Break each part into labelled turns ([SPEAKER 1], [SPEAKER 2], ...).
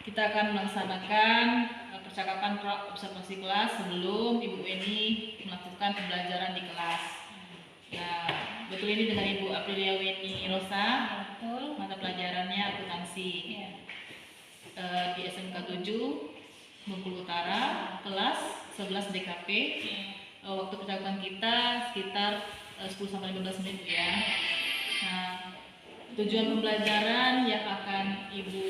[SPEAKER 1] Kita akan melaksanakan percakapan observasi kelas sebelum Ibu Weni melakukan pembelajaran di kelas. Nah, betul ini dengan Ibu Aprilia Weni Rosa. Betul. Mata pelajarannya akuntansi. Ya. Di SMK 7 Bengkulu Utara, kelas 11 DKP. Waktu percakapan kita sekitar 10-15 menit ya. Nah, tujuan pembelajaran yang akan Ibu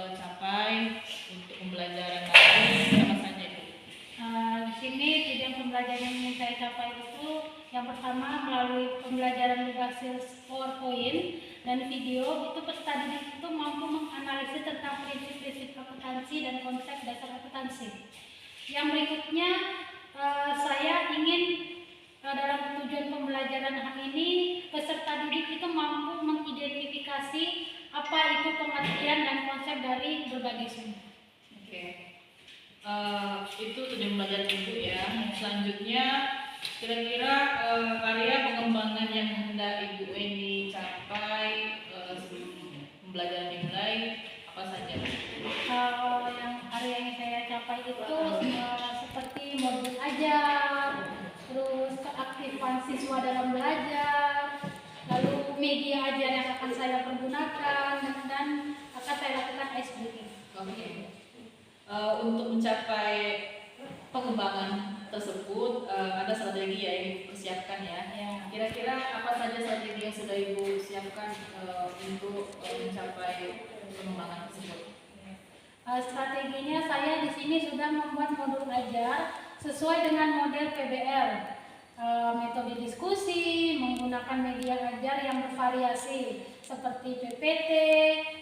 [SPEAKER 1] capai untuk pembelajaran nanti apa saja Ibu?
[SPEAKER 2] Di sini tujuan pembelajaran yang ingin saya capai itu yang pertama melalui pembelajaran berbasis PowerPoint dan video itu peserta didik itu mampu menganalisis tentang prinsip-prinsip akuntansi dan konsep dasar akuntansi. Yang berikutnya saya ingin dalam tujuan pembelajaran hari ini peserta didik itu mampu mengidentifikasi apa itu pengertian dan konsep dari berbagai sumber.
[SPEAKER 1] Oke. Itu tujuan pembelajaran Ibu ya. Selanjutnya kira-kira area pengembangan yang hendak Ibu Weni capai sebelum pembelajaran dimulai apa saja?
[SPEAKER 2] Yang area yang saya capai itu seperti modul ajar, terus keaktifan siswa dalam belajar, lalu media ajar yang akan saya pergunakan dan akan saya lakukan ice breaking.
[SPEAKER 1] Oke. Untuk mencapai pengembangan tersebut ada strategi yang dipersiapkan ya. Kira-kira apa saja strategi yang sudah Ibu siapkan untuk mencapai pengembangan tersebut?
[SPEAKER 2] Strateginya saya di sini sudah membuat modul ajar sesuai dengan model PBL. Metode diskusi, menggunakan media ajar yang bervariasi seperti PPT,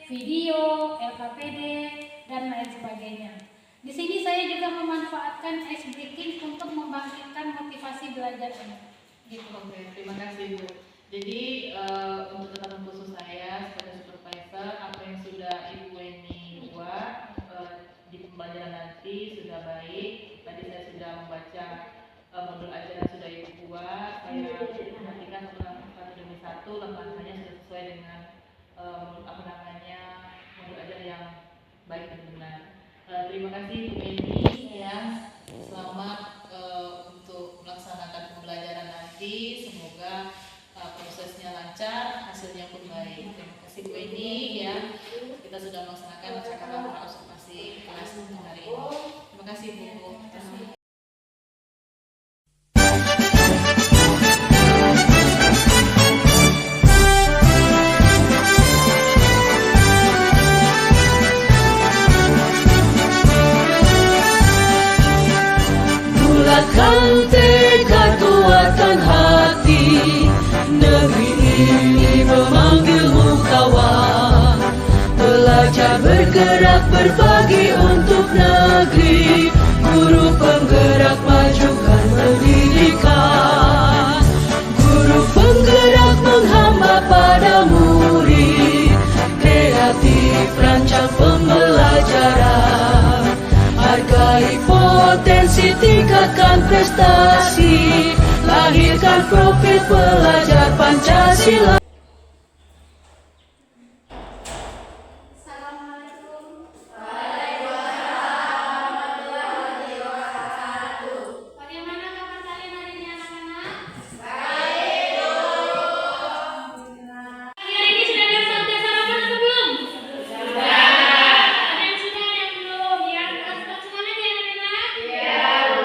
[SPEAKER 2] video, LKPD, dan lain sebagainya. Di sini saya juga memanfaatkan ice breaking untuk membangkitkan motivasi belajar anak.
[SPEAKER 1] Gitu. Oke, terima kasih Bu. Jadi untuk catatan khusus saya sebagai supervisor, apa yang sudah Ibu Weni buat di pembelajaran nanti sudah baik. Tadi saya sudah membaca modul ajar yang sudah Ibu buat. Saya perhatikan satu demi satu langkah-langkahnya sudah sesuai dengan modul ajar yang baik dan benar. Terima kasih Bu Weni ya. Selamat untuk melaksanakan pembelajaran nanti. Semoga prosesnya lancar, hasilnya pun baik. Terima kasih Bu Weni ya. Kita sudah melaksanakan percakapan observasi kelas hari ini. Terima kasih Bu.
[SPEAKER 3] bergerak berbagi untuk negeri, guru penggerak majukan pendidikan, guru penggerak menghamba pada murid, kreatif rancang pembelajaran, hargai potensi tingkatkan prestasi, lahirkan profil pelajar Pancasila.
[SPEAKER 2] Bagaimana kabar kalian hari ini anak-anak? Pagi hari ini sudah ada saatnya sarapan atau belum? Sudah. Ada yang sudah, ada yang belum? Ya, tetap semangat ya anak-anak? Iya, Bu.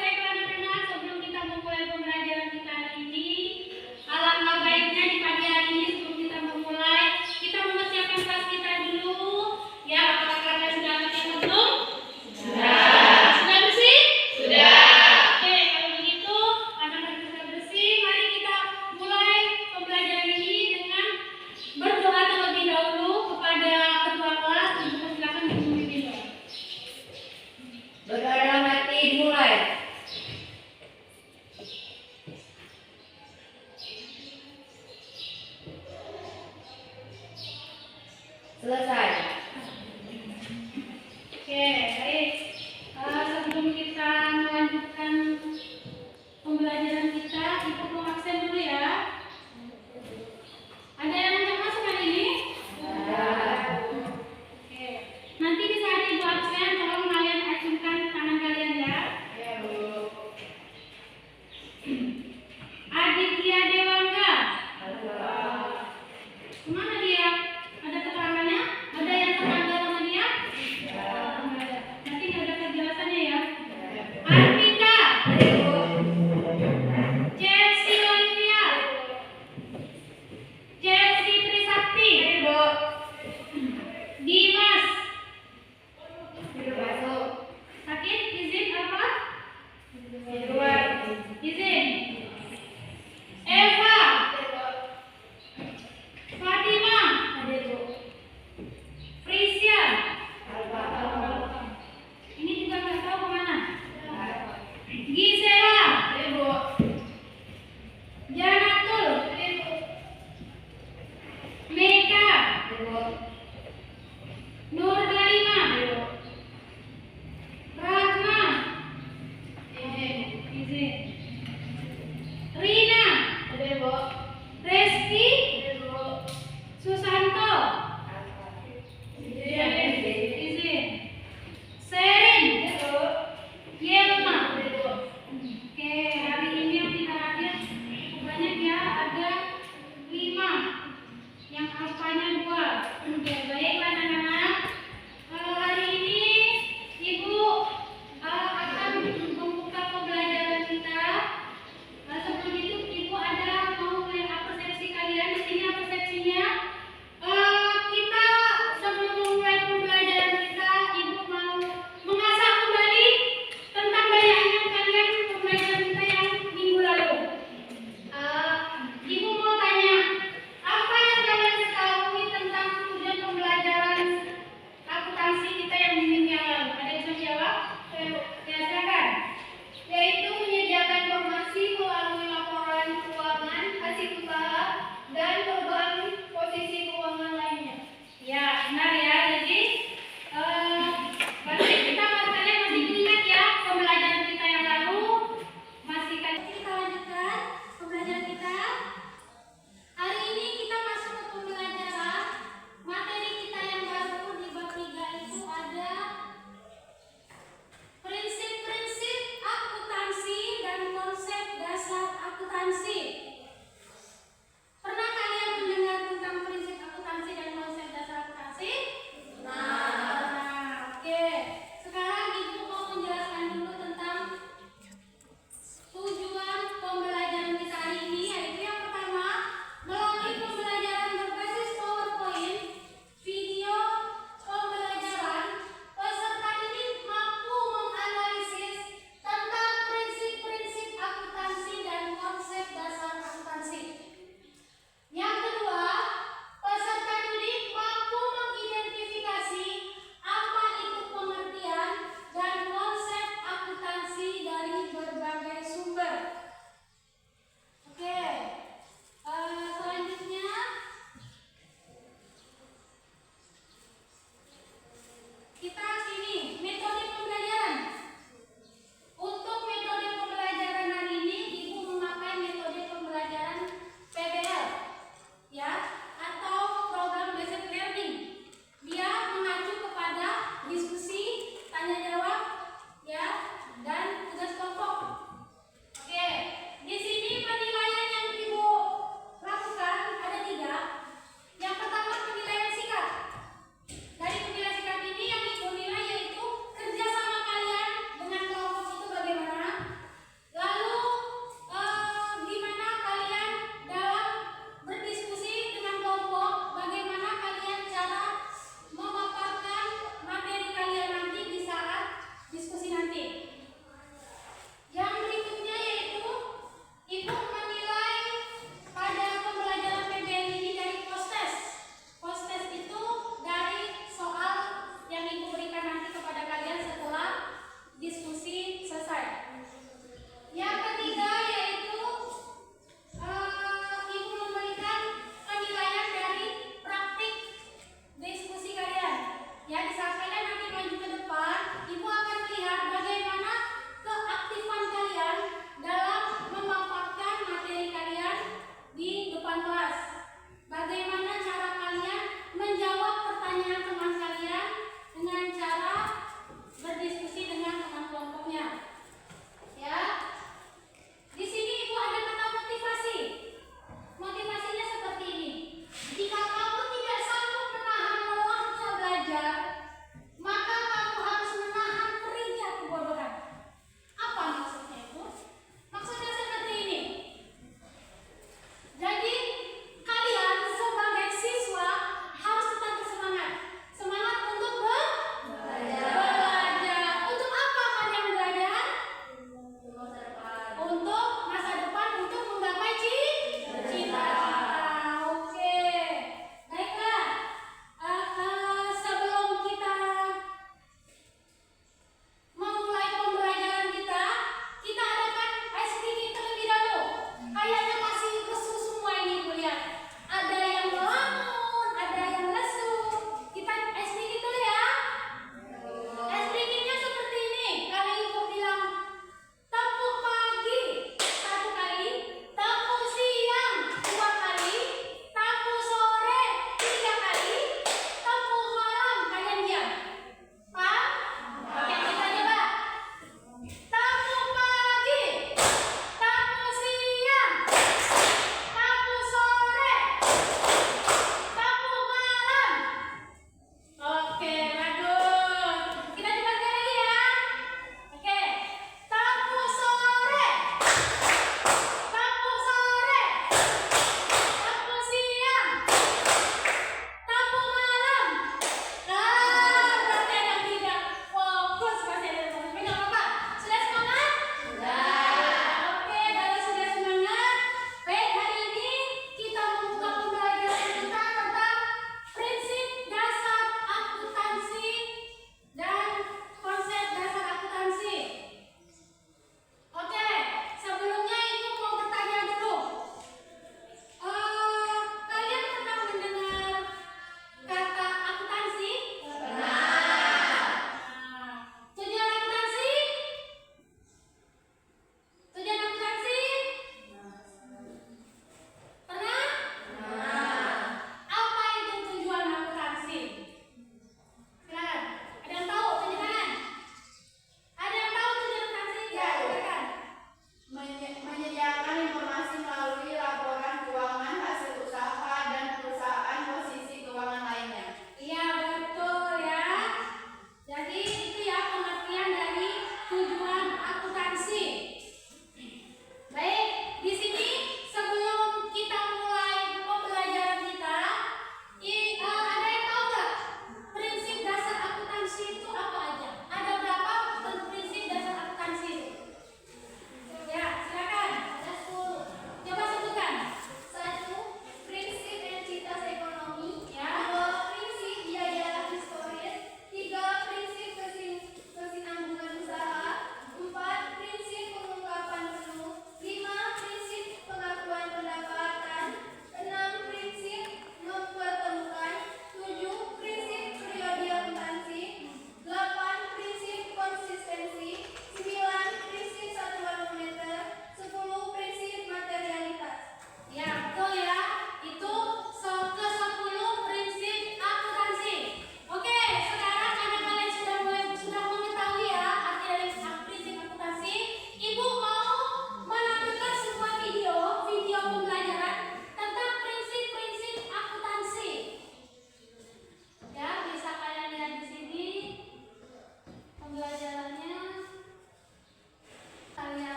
[SPEAKER 2] Baiklah anak-anak, sebelum kita memulai pembelajaran kita hari ini, alangkah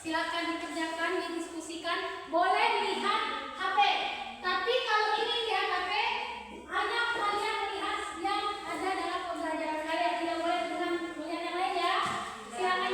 [SPEAKER 2] silakan dikerjakan, didiskusikan. Boleh lihat HP, tapi kalau ini lihat HP hanya kalian lihat yang ada dalam pembelajaran kalian, tidak boleh dengan melihat yang lain ya. Silakan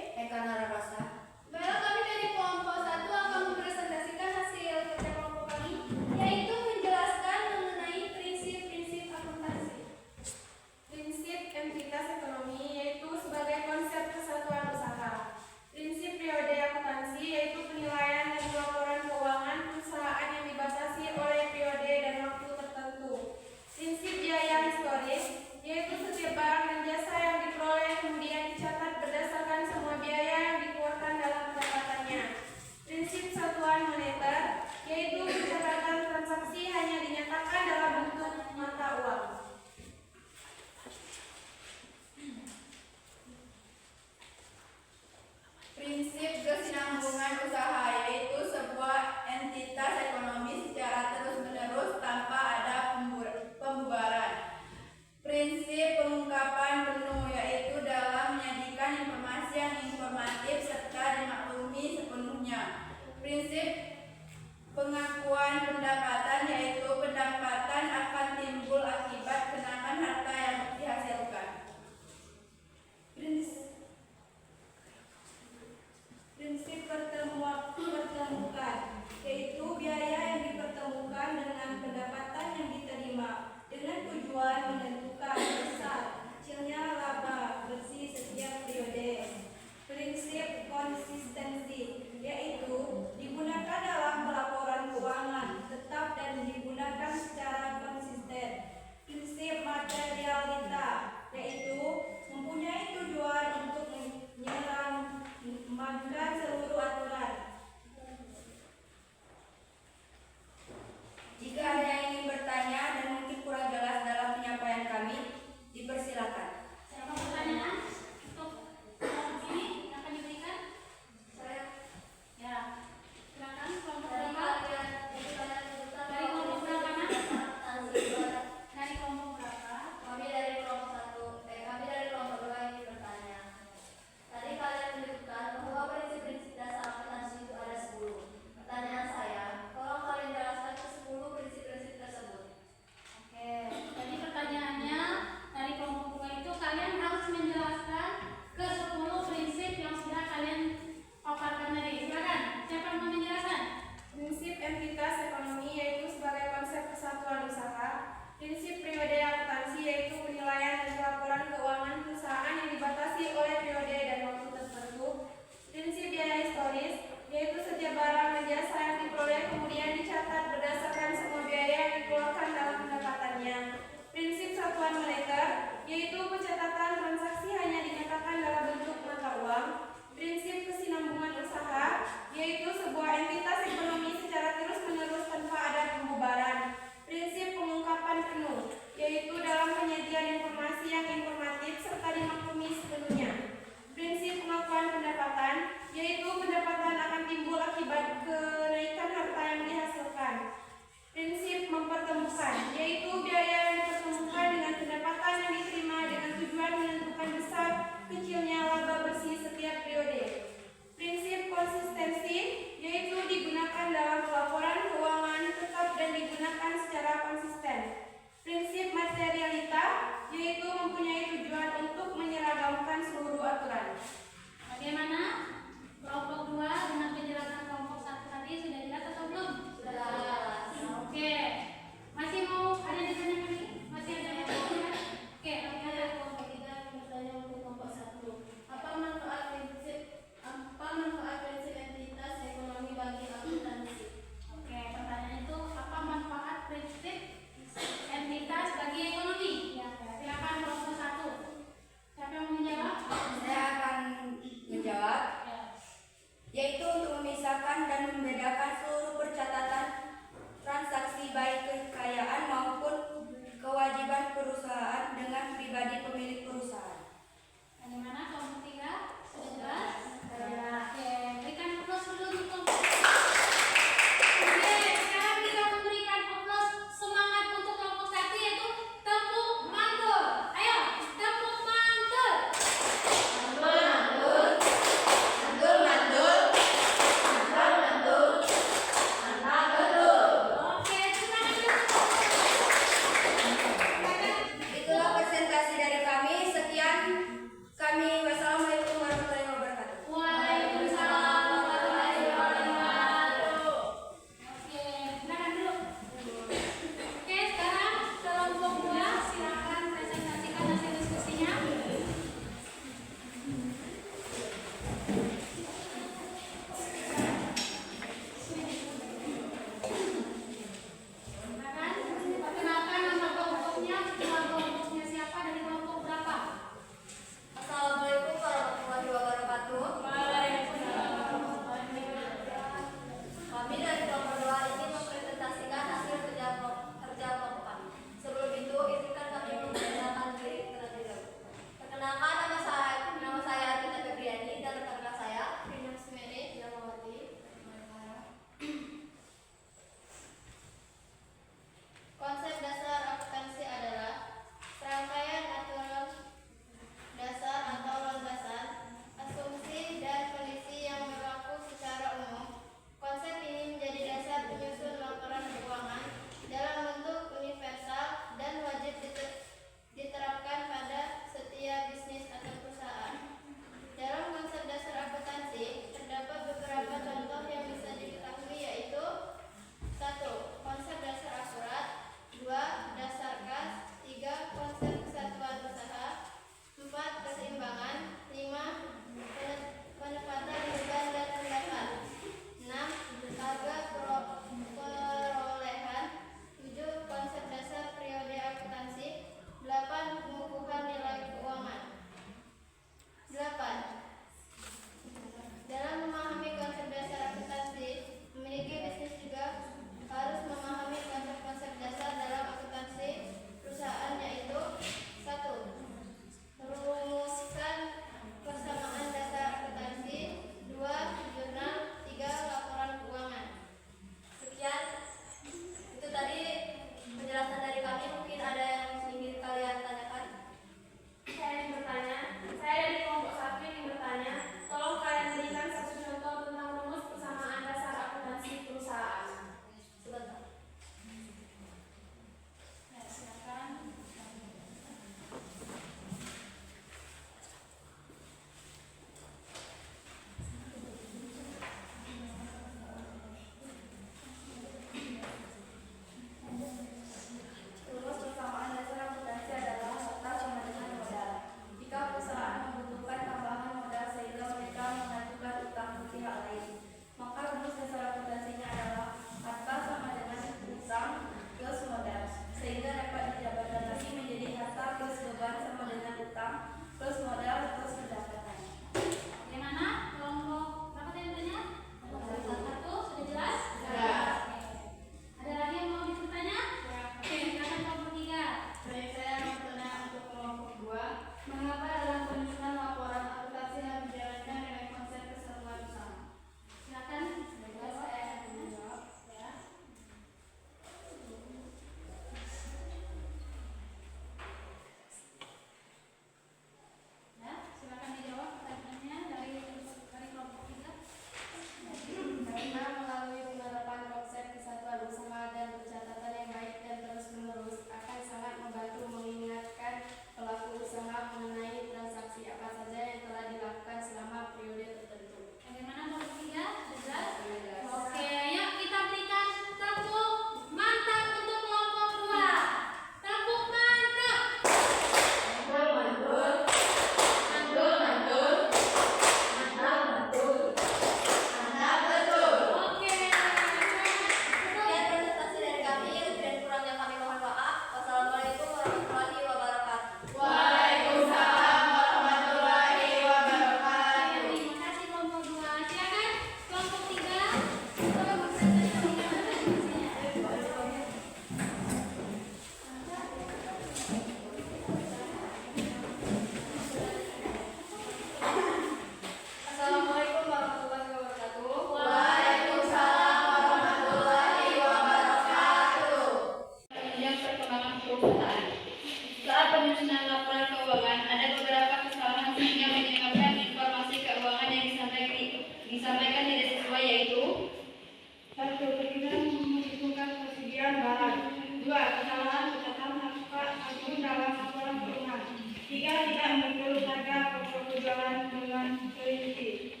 [SPEAKER 4] dengan teliti.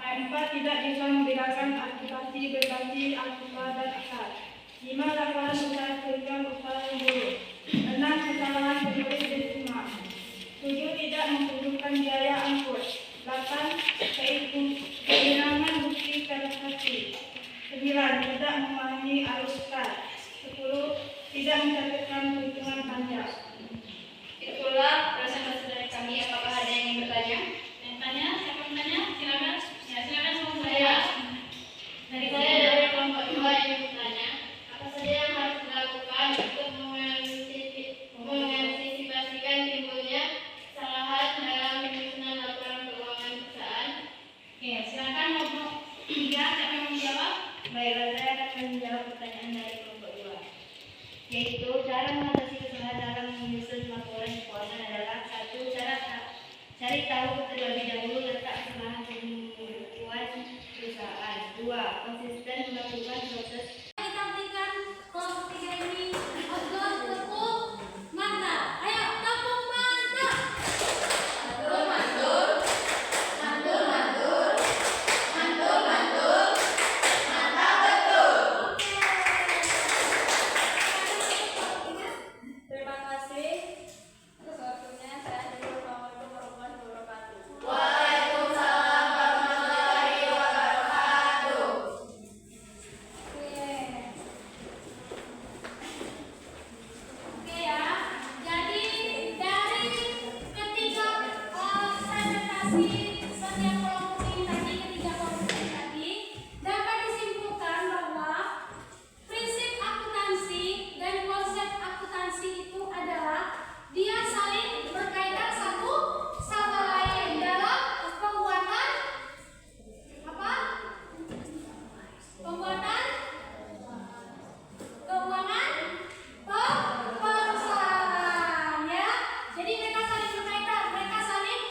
[SPEAKER 4] A4. Tidak bisa membedakan aktivasi berbagi alfa dan akar. 5. Laporan usaha kerja usaha yang buruk. 6. Kesalahan penulis desimal. 7. Tidak menunjukkan biaya angkut. 8. Kehilangan bukti transaksi. 9. Tidak memahami arus kas. 10. Tidak mencatatkan perhitungan pajak.
[SPEAKER 5] Itulah presentasi dari kami. Apakah ada yang ingin bertanya?
[SPEAKER 2] Yang tanya, siapa yang tanya? Silakan. Ya, silakan semua
[SPEAKER 5] Saya.
[SPEAKER 2] Dari
[SPEAKER 5] Saya dari kelompok 2 yang bertanya. Apa saja yang harus dilakukan untuk mengantisipasikan timbulnya kesalahan dalam penyusunan laporan keuangan perusahaan?
[SPEAKER 2] Oke, silakan nomor 3. Siapa yang mau menjawab?
[SPEAKER 5] Baiklah, saya akan menjawab pertanyaan dari kelompok 2. Yaitu cara mengatasi kesalahan dalam menyusun laporan keuangan adalah: 1. Cari tahu terlebih dahulu letak kesalahan pembukuan perusahaan. 2. Konsisten melakukan proses.
[SPEAKER 2] Kita berikan kelompok 3 ini agar tepuk mantap. Ayo, tepuk mantap.
[SPEAKER 5] Mantul, mantul, mantul, mantul, mantul, mantul, mantap betul. Terima kasih atas waktunya. Saya Assalamualaikum warahmatullahi wabarakatuh. Waalaikumsalam warahmatullahi wabarakatuh.
[SPEAKER 2] Oke ya. Jadi dari ketiga presentasi setiap kelompok ini tadi, ketiga kelompok ini tadi, dapat disimpulkan bahwa prinsip akuntansi dan konsep akuntansi itu adalah dia saling berkaitan satu sama lain dalam pembuatan apa? Pembuatan keuangan perusahaan ya. Jadi mereka saling berkaitan, mereka saling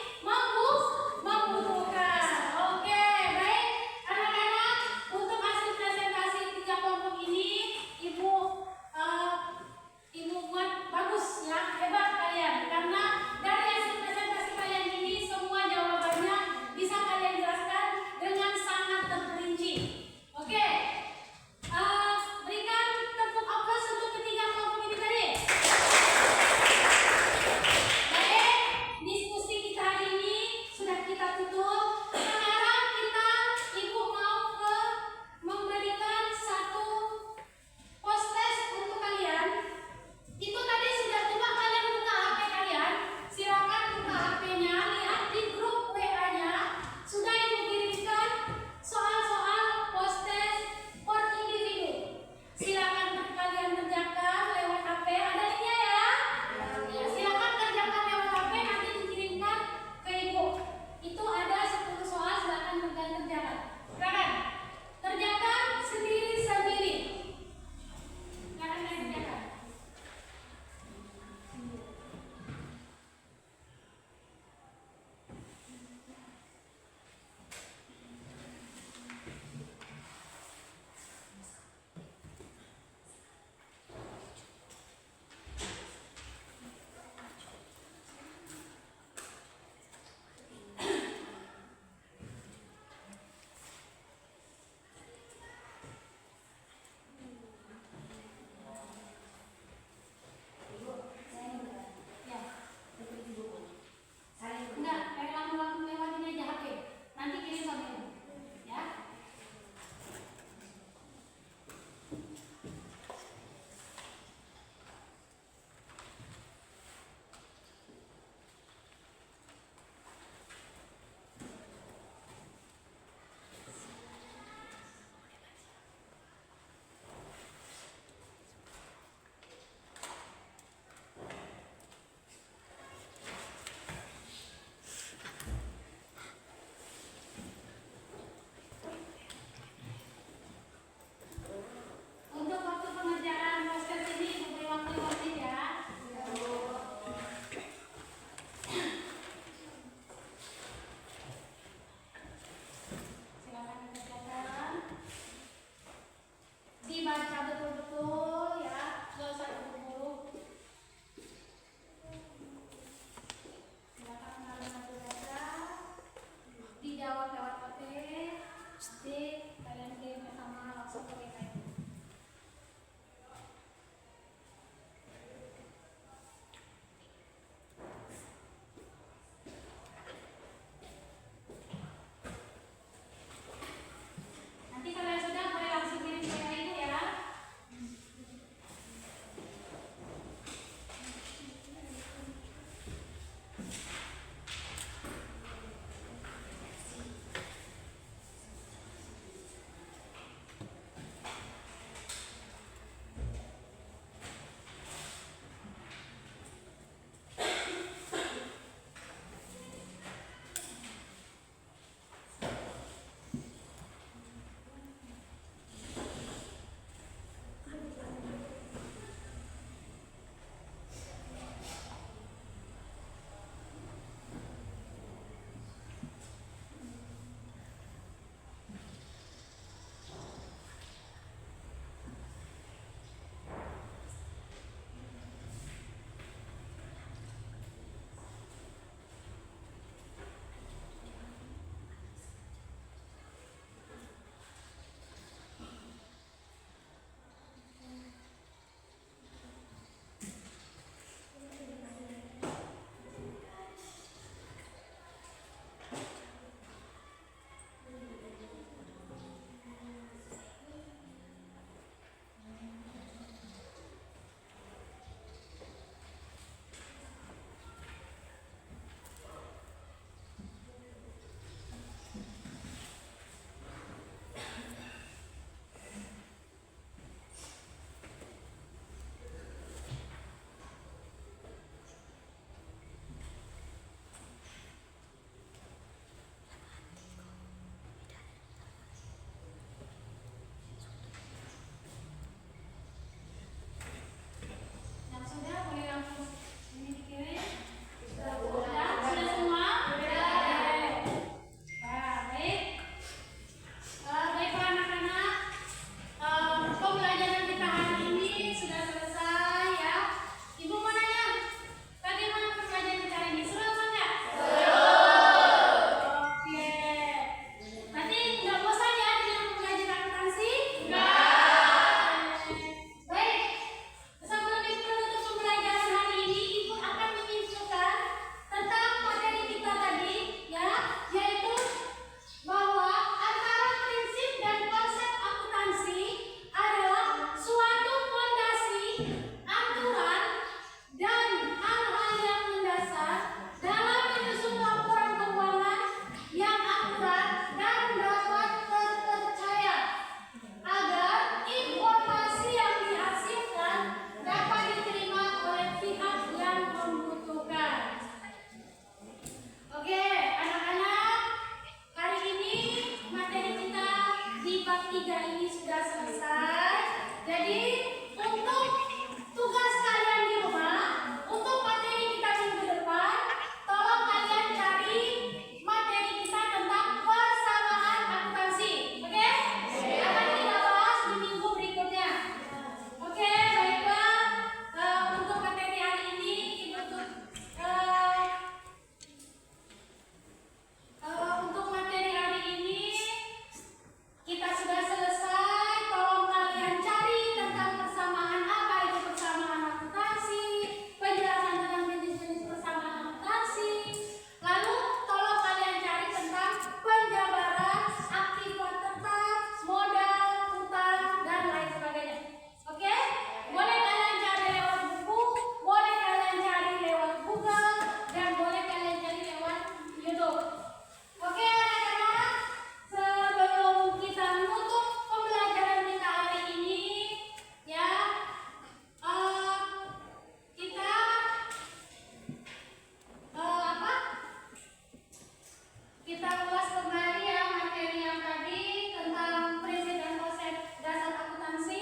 [SPEAKER 2] kita ulas kembali ya materi yang tadi tentang prinsip dan konsep dasar akuntansi.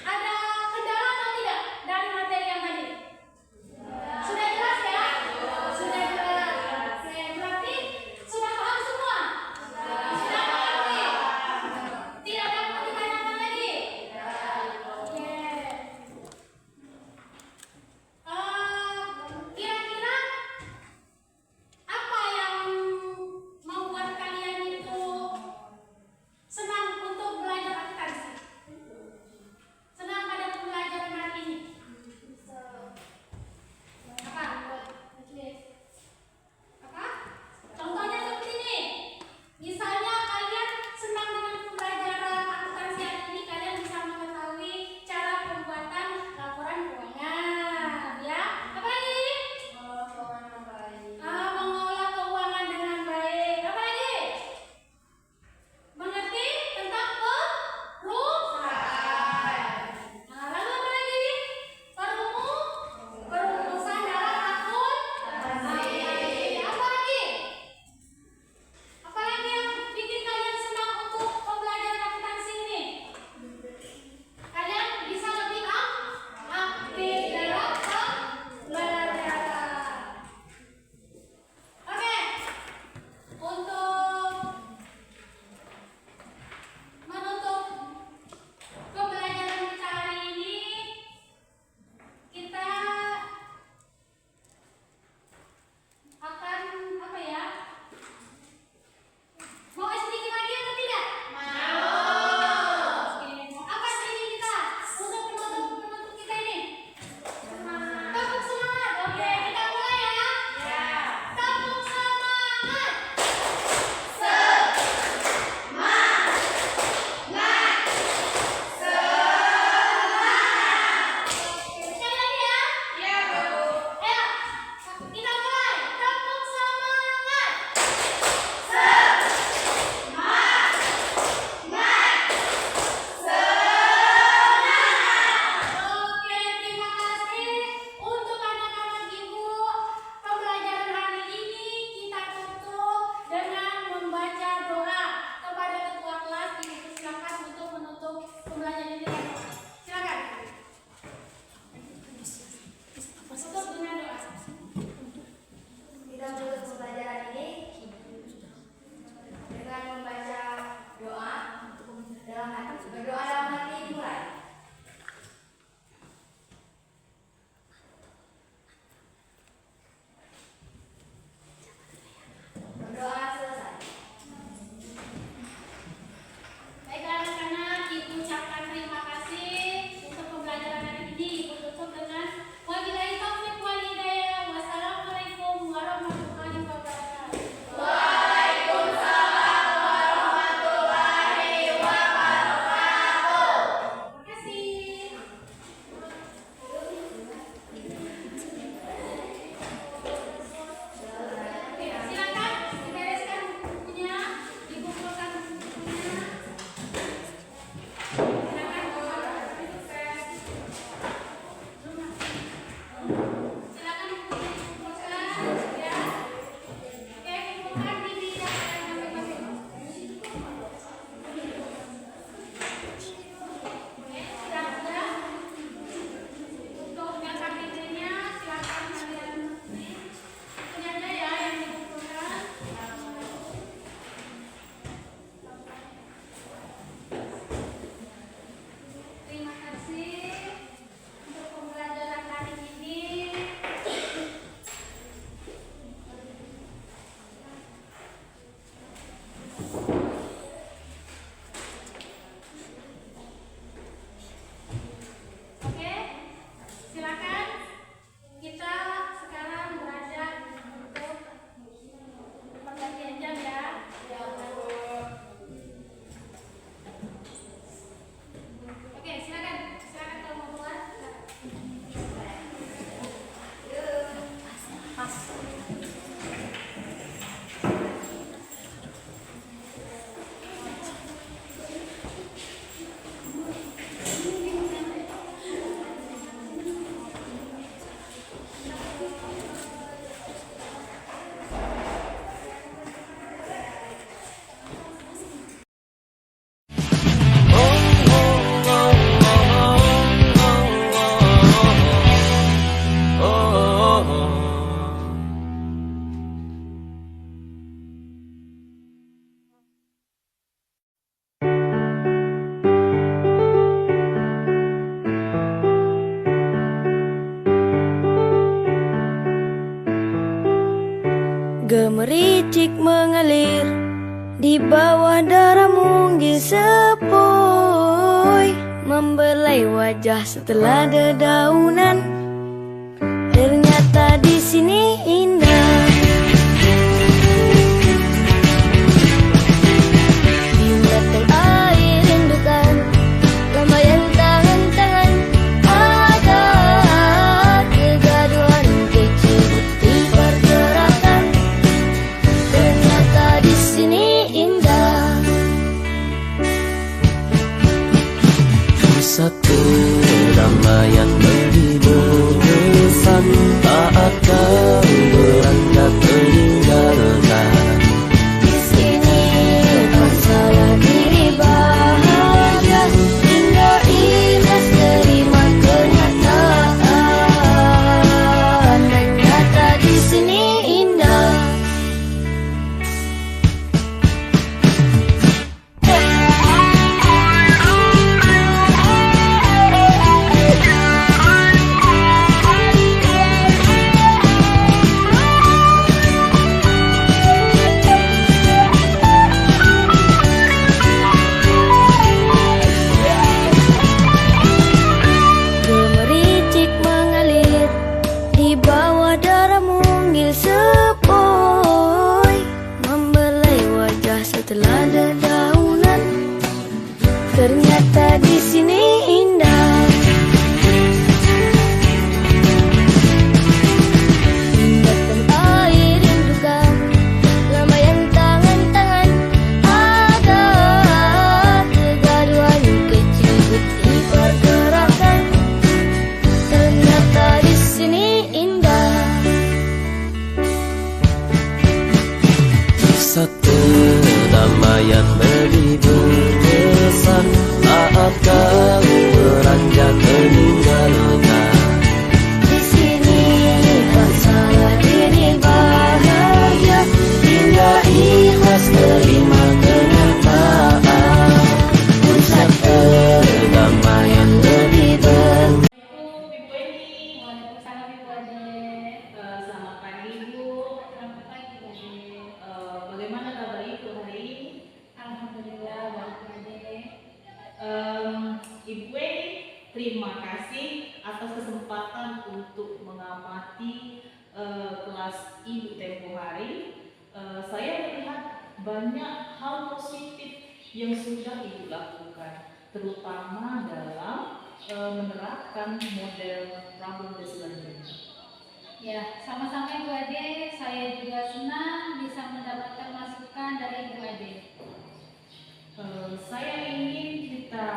[SPEAKER 2] Ada kendala atau tidak dari materi yang tadi? Sudah jelas ya? Sudah jelas. Oke, berarti sudah paham semua? Sudah mengerti? Tidak ada yang mau ditanyakan lagi? Oke. Kira-kira apa yang membuat
[SPEAKER 3] Gemericik mengalir di bawah darah munggil sepoi, membelai wajah setelah dedaunan. Ternyata di sini indah. Di metel air rindukan, lambaian tangan-tangan, ada kegaduhan kecil di pergerakan. Ternyata di sini indah.
[SPEAKER 6] Satu ramaian menghibur kesan, tak akan beranjak meninggalkan.
[SPEAKER 3] Di sini percaya diri bahagia, hingga ikhlas terima kenyataan. Ternyata di sini indah. Gemericik mengalir di bawah darah munggil sepoi, membelai wajah setelah dedaunan. Ternyata di sini indah. Metel air rindukan, lambaian tangan-tangan, ada kegaduhan kecil di pergerakan. Ternyata di sini indah.
[SPEAKER 6] Satu damaian menghibur kesan, tak akan beranjak meninggalkan.
[SPEAKER 3] Di sini percaya diri bahagia, hingga ikhlas terima kenyataan. Pusat perdamaian lebih ber.
[SPEAKER 1] Ibu Eni.
[SPEAKER 2] Waalaikumsalam Ibu Ade.
[SPEAKER 1] Selamat pagi Ibu.
[SPEAKER 2] Selamat pagi Bu Ade.
[SPEAKER 1] Bagaimana kabar Ibu hari ini?
[SPEAKER 2] Alhamdulillah baik Bu Ade.
[SPEAKER 1] Ibu Eni, terima kasih atas kesempatan untuk mengamati kelas Ibu tempo hari. Saya melihat banyak hal positif yang sudah Ibu lakukan, terutama dalam menerapkan model problem-based learning.
[SPEAKER 2] Ya, sama-sama Ibu Ade. Saya juga senang bisa mendapatkan masukan dari Ibu Ade.
[SPEAKER 1] Saya ingin kita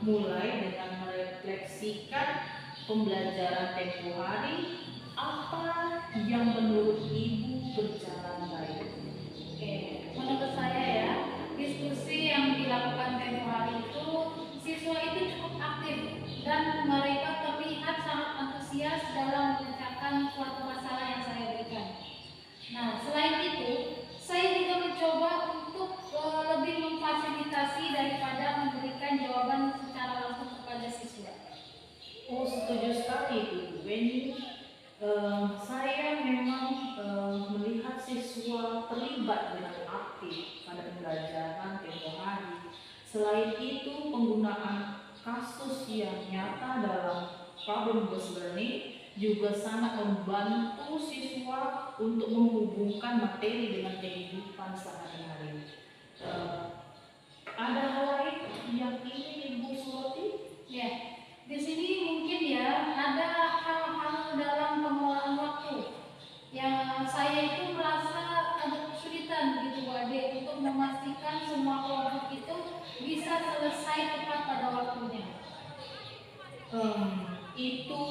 [SPEAKER 1] mulai dengan merefleksikan pembelajaran tempo hari. Apa yang menurut Ibu berjalan baik?
[SPEAKER 2] Oke, menurut saya ya, diskusi yang dilakukan tempo hari itu siswa itu cukup aktif dan mereka terlihat sangat antusias dalam memecahkan suatu masalah yang saya berikan. Nah, selain itu, saya juga mencoba untuk lebih memfasilitasi daripada memberikan jawaban secara langsung kepada siswa.
[SPEAKER 1] Oh, setuju sekali Ibu Weni. Saya memang melihat siswa terlibat dengan aktif pada pembelajaran tempo hari. Selain itu, penggunaan kasus yang nyata dalam problem-based learning juga sangat membantu siswa untuk menghubungkan materi dengan kehidupan sehari-hari. Ada hal lain yang ingin Ibu soroti?
[SPEAKER 2] Ya, di sini mungkin ya ada hal-hal dalam pengelolaan waktu yang saya itu merasa agak kesulitan gitu Bu Ade untuk memastikan semua kelompok itu bisa selesai tepat pada waktunya.
[SPEAKER 1] Itu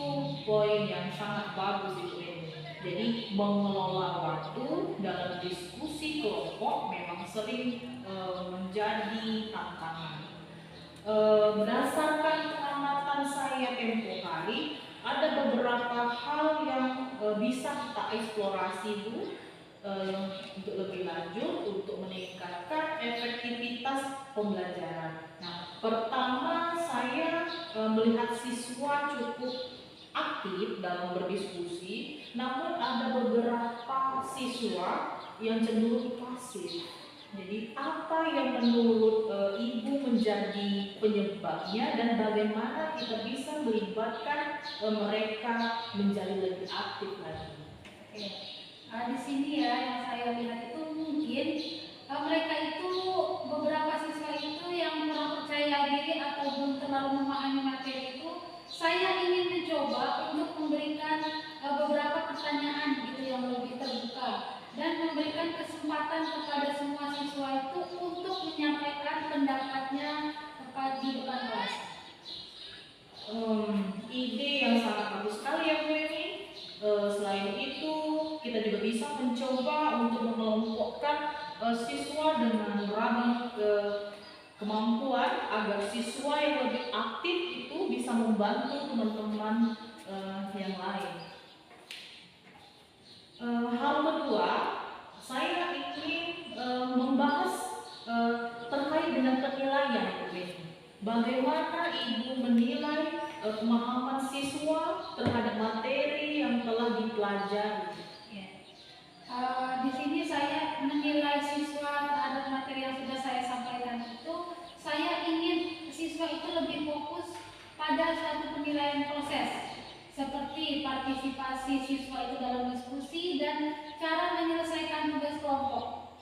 [SPEAKER 1] poin yang sangat bagus Ibu Eni. Jadi mengelola waktu dalam diskusi kelompok memang sering menjadi tantangan. Berdasarkan pengamatan saya tempo hari, ada beberapa hal yang bisa kita eksplorasi Bu, untuk lebih lanjut untuk meningkatkan efektivitas pembelajaran. Nah, pertama saya melihat siswa cukup aktif dalam berdiskusi, namun ada beberapa siswa yang cenderung pasif. Jadi apa yang menurut Ibu menjadi penyebabnya dan bagaimana kita bisa melibatkan mereka menjadi lebih aktif lagi?
[SPEAKER 2] Oke. Di sini ya yang saya lihat itu mungkin mereka itu beberapa siswa itu yang kurang percaya diri atau belum terlalu memahami materi itu, saya ingin mencoba untuk memberikan beberapa pertanyaan gitu yang lebih terbuka dan memberikan kesempatan kepada semua siswa itu untuk menyampaikan pendapatnya di depan kelas.
[SPEAKER 1] Ide yang sangat bagus sekali ya Bu Eni. Selain itu kita juga bisa mencoba untuk mengelompokkan siswa dengan beragam kemampuan agar siswa yang lebih aktif itu bisa membantu teman-teman yang lain. Hal kedua, saya ingin membahas terkait dengan penilaian Bu Eni. Bagaimana Ibu menilai pemahaman siswa terhadap materi yang telah dipelajari?
[SPEAKER 2] Di sini saya menilai siswa terhadap materi yang sudah saya sampaikan itu, saya ingin siswa itu lebih fokus pada suatu penilaian proses, seperti partisipasi siswa itu dalam diskusi dan cara menyelesaikan tugas kelompok.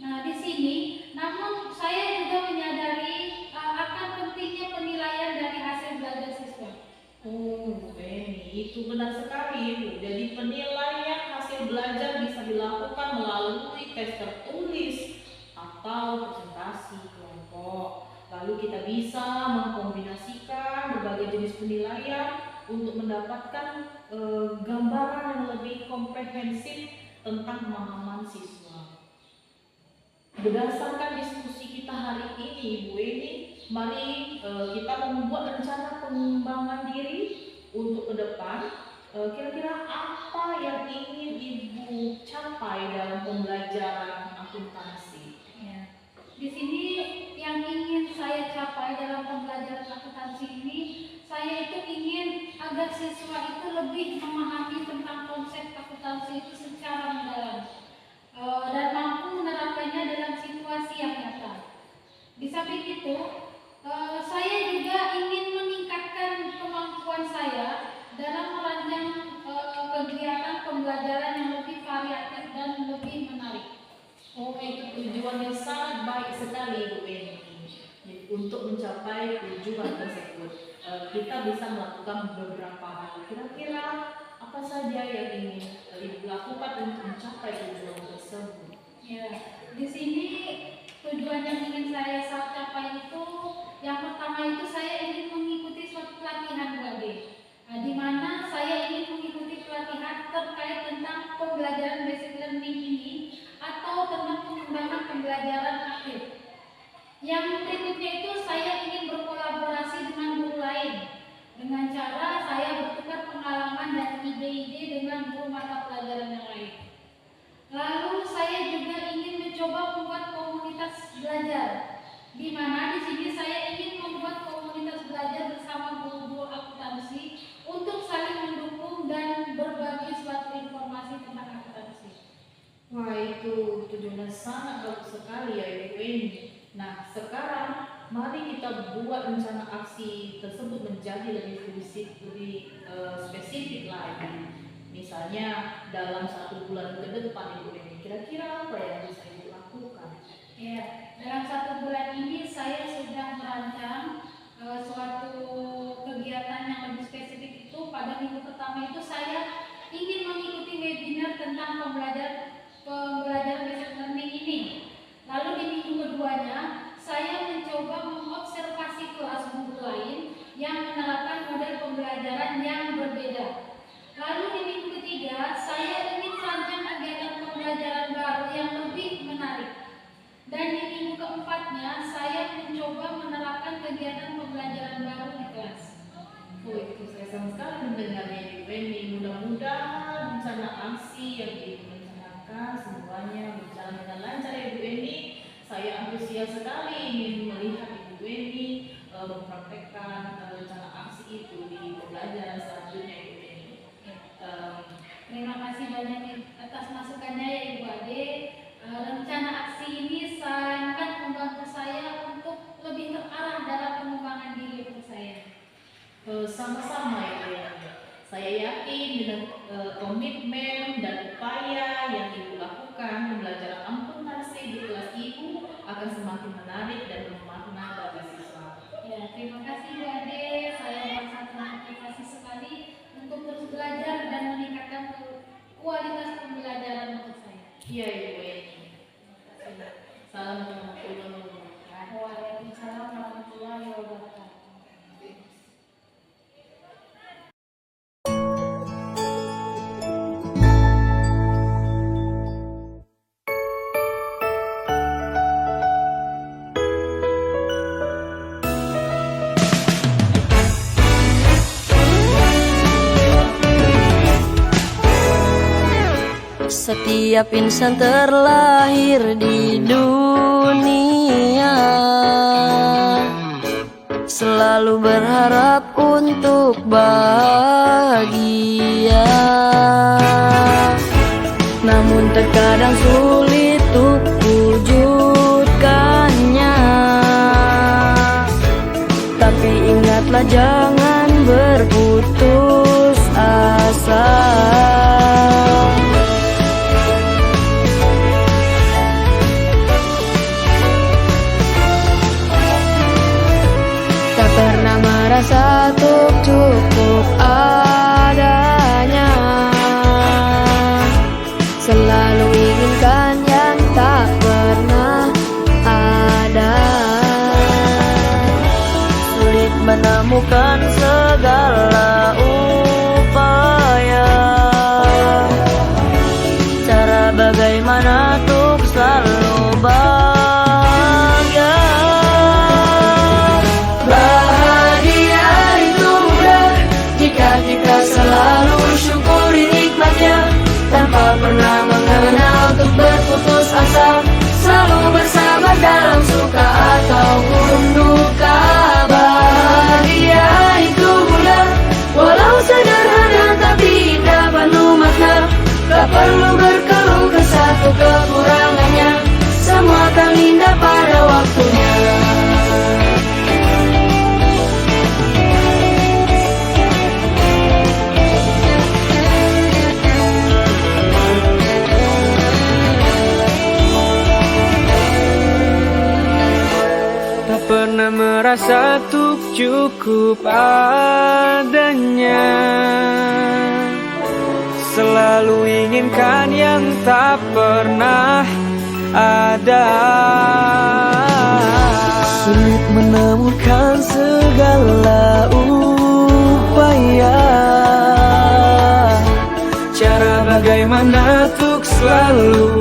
[SPEAKER 2] Nah, di sini, namun saya juga menyadari akan pentingnya penilaian dari hasil belajar siswa.
[SPEAKER 1] Bu Eni, itu benar sekali Bu. Jadi penilaian hasil belajar bisa dilakukan melalui tes tertulis atau presentasi kelompok. Lalu kita bisa mengkombinasikan berbagai jenis penilaian untuk mendapatkan gambaran yang lebih komprehensif tentang pemahaman siswa. Berdasarkan diskusi kita hari ini, Bu Eni, mari kita membuat rencana pengembangan diri untuk ke depan. Kira-kira apa yang ingin Ibu capai dalam pembelajaran akuntansi?
[SPEAKER 2] Ya. Di sini yang ingin saya capai dalam pembelajaran akuntansi ini, saya itu ingin agar siswa itu lebih memahami tentang konsep akuntansi itu secara mendalam dan mampu menerapkannya dalam situasi yang nyata. Di samping itu, saya juga ingin meningkatkan kemampuan saya dalam merancang kegiatan pembelajaran yang lebih variatif dan lebih menarik.
[SPEAKER 1] Oh, itu tujuannya sangat baik sekali Bu Eni. Untuk mencapai tujuan tersebut, kita bisa melakukan beberapa hal. Kira-kira apa saja yang ingin Ibu lakukan untuk mencapai tujuan tersebut?
[SPEAKER 2] Ya, di sini tujuan yang ingin saya capai itu, yang pertama itu saya ingin mengikuti suatu pelatihan Bu Ade, di mana saya ingin mengikuti pelatihan terkait tentang pembelajaran basic learning ini atau tentang pengembangan pembelajaran aktif. Yang berikutnya itu saya ingin berkolaborasi dengan guru lain dengan cara saya bertukar pengalaman dan ide-ide dengan guru mata pelajaran yang lain. Lalu saya juga ingin mencoba membuat komunitas belajar, di mana di sini saya ingin membuat komunitas belajar bersama guru-guru akuntansi untuk saling mendukung dan berbagi suatu informasi tentang akuntansi.
[SPEAKER 1] Wah, itu tujuannya sangat bagus sekali ya Ibu Eni. Nah, sekarang mari kita buat rencana aksi tersebut menjadi lebih spesifik lagi. Misalnya dalam 1 bulan ke depan Ibu Eni, kira-kira apa yang bisa Ibu lakukan?
[SPEAKER 2] Ya, dalam 1 bulan ini saya sudah merancang suatu kegiatan yang lebih spesifik itu. Pada minggu pertama itu saya ingin mengikuti webinar tentang pembelajaran basic learning ini. Lalu di minggu keduanya saya mencoba mengobservasi kelas guru lain yang menerapkan model pembelajaran yang berbeda. Lalu di minggu ketiga saya ingin merancang kegiatan pembelajaran baru yang lebih menarik. Dan di minggu keempatnya saya mencoba menerapkan kegiatan pembelajaran baru di kelas.
[SPEAKER 1] Oh, itu saya senang sekali mendengarnya Ibu Eni. Mudah-mudahan rencana aksi yang Ibu rencanakan semuanya berjalan dengan lancar ya Bu Eni. Saya antusias sekali ingin melihat Ibu Eni mempraktekkan rencana aksi itu di pembelajaran selanjutnya Ibu Eni.
[SPEAKER 2] Terima kasih banyak atas masukannya ya Ibu Ade. Rencana aksi ini saya kan membantu saya untuk lebih terarah dalam pengembangan diri untuk saya.
[SPEAKER 1] Sama-sama ya Bu Eni. Saya yakin dengan komitmen dan upaya yang Ibu lakukan, pembelajaran ampun narasi di kelas Ibu akan semakin menarik dan memakna bagi siswa.
[SPEAKER 2] Ya, terima kasih Bu Ade. Saya merasa termotivasi sekali untuk terus belajar dan meningkatkan kualitas pembelajaran untuk saya.
[SPEAKER 1] Iya Ibu Eni. Salam warahmatullahi wabarakatuh.
[SPEAKER 2] Waalaikumsalam warahmatullahi wabarakatuh.
[SPEAKER 3] Setiap insan terlahir di dunia selalu berharap untuk bahagia, namun terkadang sulit untuk wujudkannya. Tapi ingatlah jangan berputus asa. Pernah merasa cukup adanya, selalu inginkan yang tak pernah ada. Sulit menemukan segala upaya, cara bagaimana untuk selalu bahagia. Kita selalu syukuri nikmatnya, tanpa pernah mengenal untuk berputus asa. Selalu bersabar dalam suka ataupun duka. Bahagia itu mudah, walau sederhana tapi indah penuh makna. Tak perlu berkeluh kesah untuk kekurangannya, semua akan indah pada waktunya.
[SPEAKER 7] Pernah merasa cukup adanya, selalu inginkan yang tak pernah ada.
[SPEAKER 3] Sulit menemukan segala upaya,
[SPEAKER 7] cara bagaimana untuk selalu